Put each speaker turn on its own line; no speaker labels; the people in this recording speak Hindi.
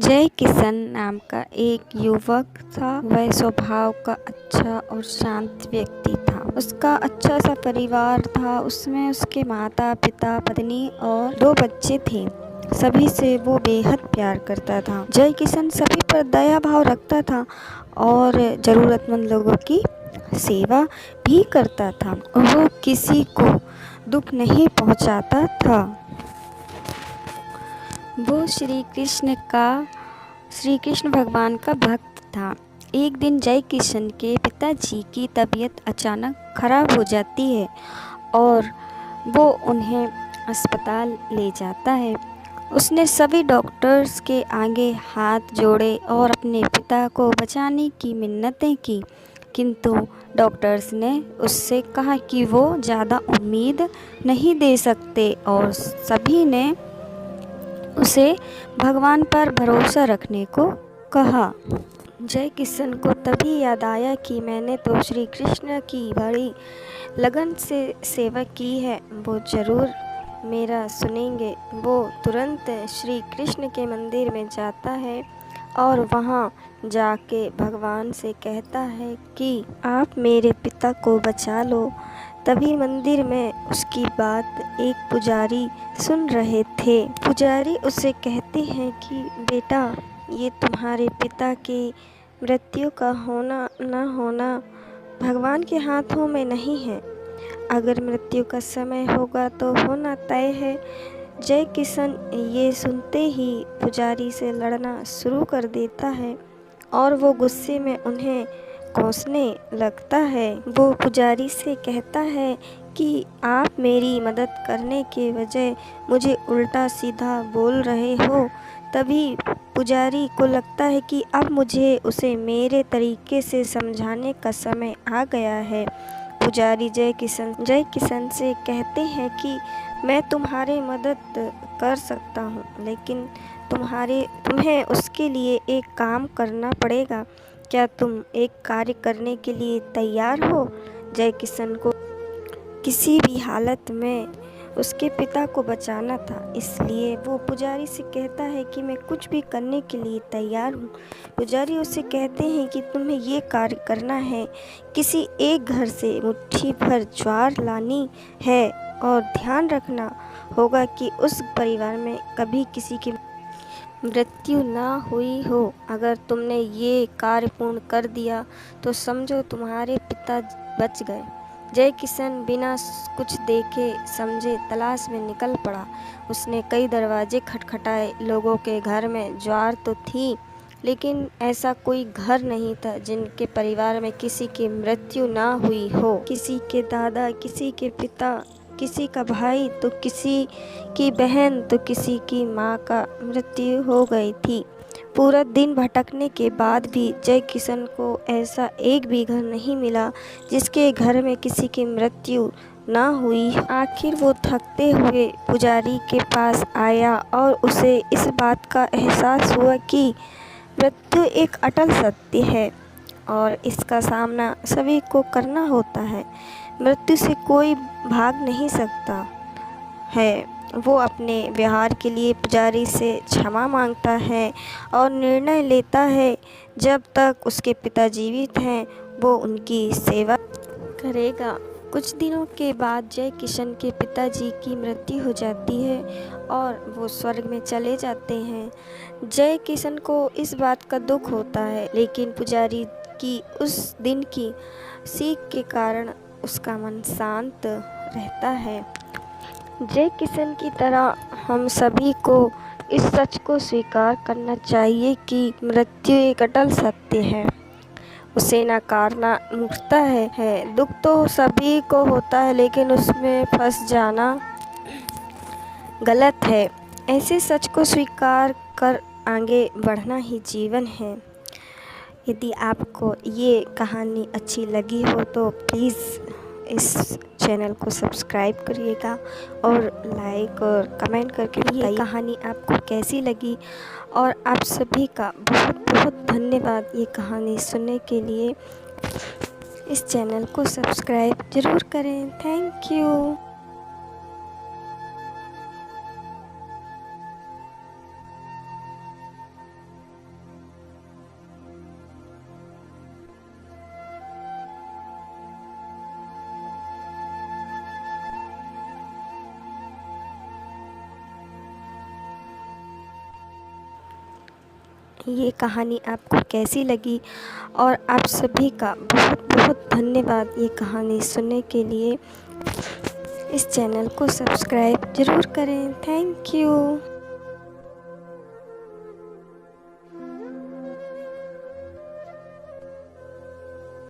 जय किशन नाम का एक युवक था। वह स्वभाव का अच्छा और शांत व्यक्ति था। उसका अच्छा सा परिवार था। उसमें उसके माता पिता, पत्नी और 2 बच्चे थे। सभी से वो बेहद प्यार करता था। जय किशन सभी पर दया भाव रखता था और ज़रूरतमंद लोगों की सेवा भी करता था। वो किसी को दुख नहीं पहुंचाता था। वो श्री कृष्ण भगवान का भक्त था। एक दिन जय किशन के पिताजी की तबीयत अचानक खराब हो जाती है और वो उन्हें अस्पताल ले जाता है। उसने सभी डॉक्टर्स के आगे हाथ जोड़े और अपने पिता को बचाने की मिन्नतें की, किंतु डॉक्टर्स ने उससे कहा कि वो ज़्यादा उम्मीद नहीं दे सकते और सभी ने उसे भगवान पर भरोसा रखने को कहा। जय किशन को तभी याद आया कि मैंने तो श्री कृष्ण की बड़ी लगन से सेवा की है, वो ज़रूर मेरा सुनेंगे। वो तुरंत श्री कृष्ण के मंदिर में जाता है और वहाँ जाके भगवान से कहता है कि आप मेरे पिता को बचा लो। तभी मंदिर में उसकी बात एक पुजारी सुन रहे थे। पुजारी उसे कहते हैं कि बेटा, ये तुम्हारे पिता के मृत्यु का होना न होना भगवान के हाथों में नहीं है। अगर मृत्यु का समय होगा तो होना तय है। जय किशन ये सुनते ही पुजारी से लड़ना शुरू कर देता है और वो गुस्से में उन्हें कोसने लगता है। वो पुजारी से कहता है कि आप मेरी मदद करने के बजाय मुझे उल्टा सीधा बोल रहे हो। तभी पुजारी को लगता है कि अब मुझे उसे मेरे तरीके से समझाने का समय आ गया है। पुजारी जय किशन से कहते हैं कि मैं तुम्हारी मदद कर सकता हूँ, लेकिन तुम्हें उसके लिए एक काम करना पड़ेगा। क्या तुम एक कार्य करने के लिए तैयार हो? जय किशन को किसी भी हालत में उसके पिता को बचाना था, इसलिए वो पुजारी से कहता है कि मैं कुछ भी करने के लिए तैयार हूँ। पुजारी उससे कहते हैं कि तुम्हें ये कार्य करना है, किसी एक घर से मुट्ठी भर ज्वार लानी है और ध्यान रखना होगा कि उस परिवार में कभी किसी की मृत्यु ना हुई हो। अगर तुमने ये कार्य पूर्ण कर दिया तो समझो तुम्हारे पिता बच गए। जय किशन बिना कुछ देखे समझे तलाश में निकल पड़ा। उसने कई दरवाजे खटखटाए। लोगों के घर में ज्वार तो थी, लेकिन ऐसा कोई घर नहीं था जिनके परिवार में किसी की मृत्यु ना हुई हो। किसी के दादा, किसी के पिता, किसी का भाई तो किसी की बहन तो किसी की माँ का मृत्यु हो गई थी। पूरा दिन भटकने के बाद भी जय किशन को ऐसा एक भी घर नहीं मिला जिसके घर में किसी की मृत्यु ना हुई। आखिर वो थकते हुए पुजारी के पास आया और उसे इस बात का एहसास हुआ कि मृत्यु एक अटल सत्य है और इसका सामना सभी को करना होता है। मृत्यु से कोई भाग नहीं सकता है। वो अपने व्यवहार के लिए पुजारी से क्षमा मांगता है और निर्णय लेता है जब तक उसके पिता जीवित हैं वो उनकी सेवा करेगा। कुछ दिनों के बाद जय किशन के पिताजी की मृत्यु हो जाती है और वो स्वर्ग में चले जाते हैं। जय किशन को इस बात का दुख होता है, लेकिन पुजारी की उस दिन की सीख के कारण उसका मन शांत रहता है। जय किशन की तरह हम सभी को इस सच को स्वीकार करना चाहिए कि मृत्यु एक अटल सत्य है। उसे नकारना मूर्खता है। दुख तो सभी को होता है, लेकिन उसमें फंस जाना गलत है। ऐसे सच को स्वीकार कर आगे बढ़ना ही जीवन है। यदि आपको ये कहानी अच्छी लगी हो तो प्लीज़ इस चैनल को सब्सक्राइब करिएगा और लाइक और कमेंट करके बताइए कहानी आपको कैसी लगी। और आप सभी का बहुत बहुत धन्यवाद ये कहानी सुनने के लिए। इस चैनल को सब्सक्राइब ज़रूर करें। Thank you. ये कहानी आपको कैसी लगी, और आप सभी का बहुत बहुत धन्यवाद ये कहानी सुनने के लिए। इस चैनल को सब्सक्राइब ज़रूर करें। Thank you.